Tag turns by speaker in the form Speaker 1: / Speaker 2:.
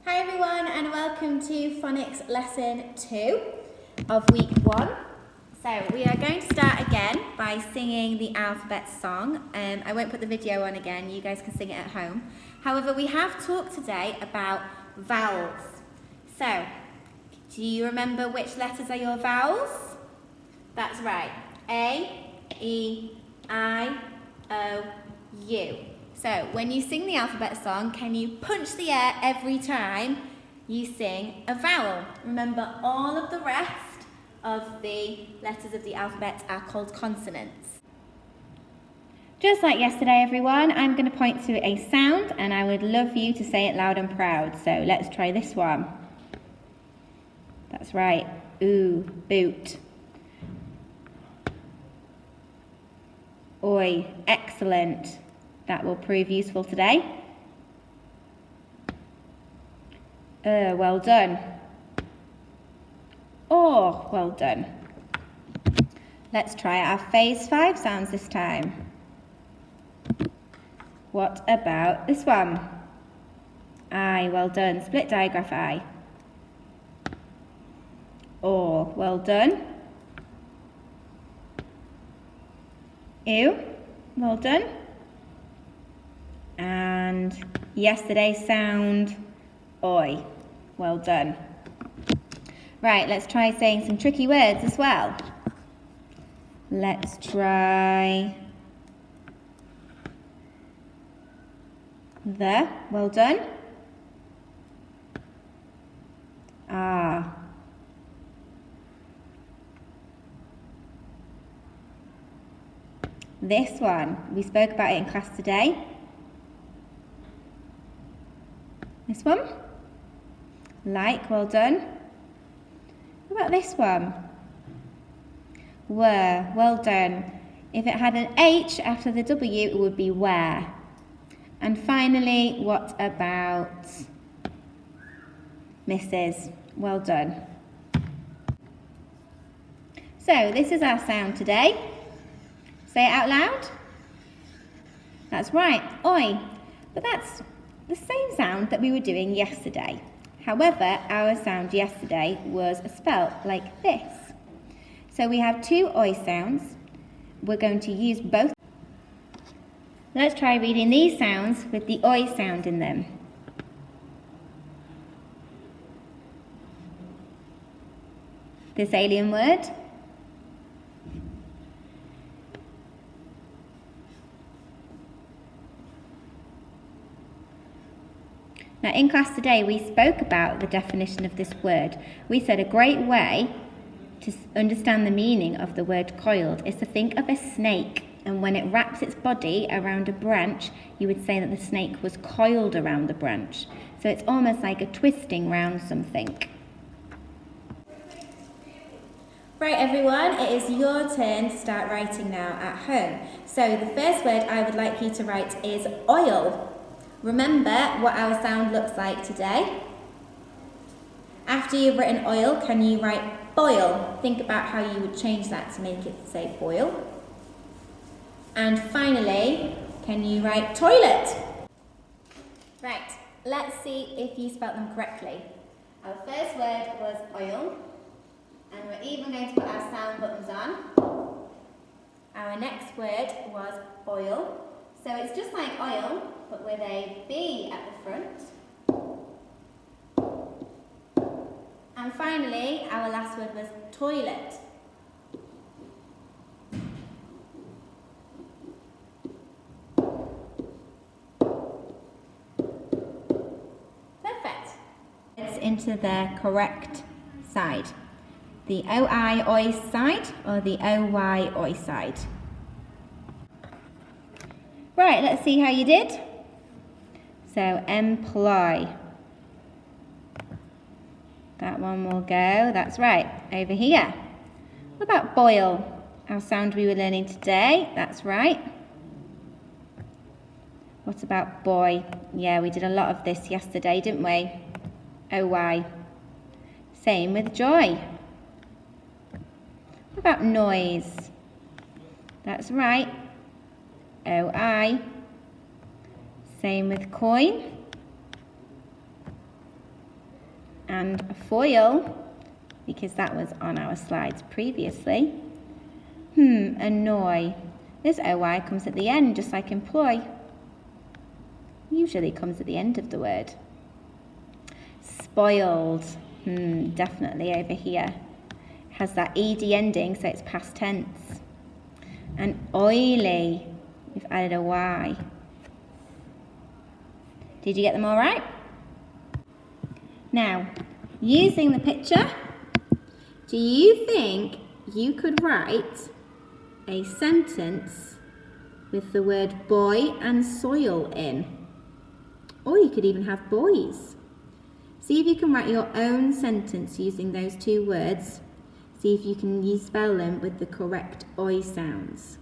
Speaker 1: Hi everyone and welcome to Phonics lesson 2 of week 1. So we are going to start again by singing the alphabet song. I won't put the video on again, you guys can sing it at home. However, we have talked today about vowels. So, do you remember which letters are your vowels? That's right, A, E, I, O, U. So, when you sing the alphabet song, can you punch the air every time you sing a vowel? Remember, all of the rest of the letters of the alphabet are called consonants. Just like yesterday, everyone, I'm going to point to a sound and I would love you to say it loud and proud. So, let's try this one. That's right. Ooh, boot. Oi, excellent. That will prove useful today. Well done. Oh, well done. Let's try our phase 5 sounds this time. What about this one? I, well done. Split digraph I. Oh, well done. Ew, well done. And yesterday's sound, oi, well done. Right, let's try saying some tricky words as well. Let's try the, well done. Ah. This one, we spoke about it in class today. This one, like, well done. What about this one? Were, well done. If it had an H after the W, it would be where. And finally, what about Mrs. Well done. So, this is our sound today. Say it out loud. That's right, oi. But that's the same sound that we were doing yesterday. However, our sound yesterday was spelt like this. So we have 2 oi sounds. We're going to use both. Let's try reading these sounds with the oi sound in them. This alien word. Now, in class today, we spoke about the definition of this word. We said a great way to understand the meaning of the word coiled is to think of a snake, and when it wraps its body around a branch, you would say that the snake was coiled around the branch. So it's almost like a twisting round something. Right, everyone, it is your turn to start writing now at home. So the first word I would like you to write is oil. Remember what our sound looks like today. After you've written oil, can you write boil? Think about how you would change that to make it say boil. And finally, can you write toilet? Right, let's see if you spelt them correctly. Our first word was oil, and we're even going to put our sound buttons on. Our next word was oil. So it's just like oil, but with a B at the front. And finally, our last word was toilet. Perfect. It's into the correct side. The OI oi side or the OY oi side. Right, let's see how you did. So, employ. That one will go, that's right, over here. What about boil? Our sound we were learning today, that's right. What about boy? Yeah, we did a lot of this yesterday, didn't we? OY. Same with joy. What about noise? That's right. OI. Same with coin. and a foil, because that was on our slides previously. Annoy. This OY comes at the end, just like employ. Usually comes at the end of the word. Spoiled. Definitely over here. Has that ED ending, so it's past tense. And oily. We've added a Y. Did you get them all right? Now, using the picture, do you think you could write a sentence with the word boy and soil in? Or you could even have boys. See if you can write your own sentence using those two words. See if you can spell them with the correct oi sounds.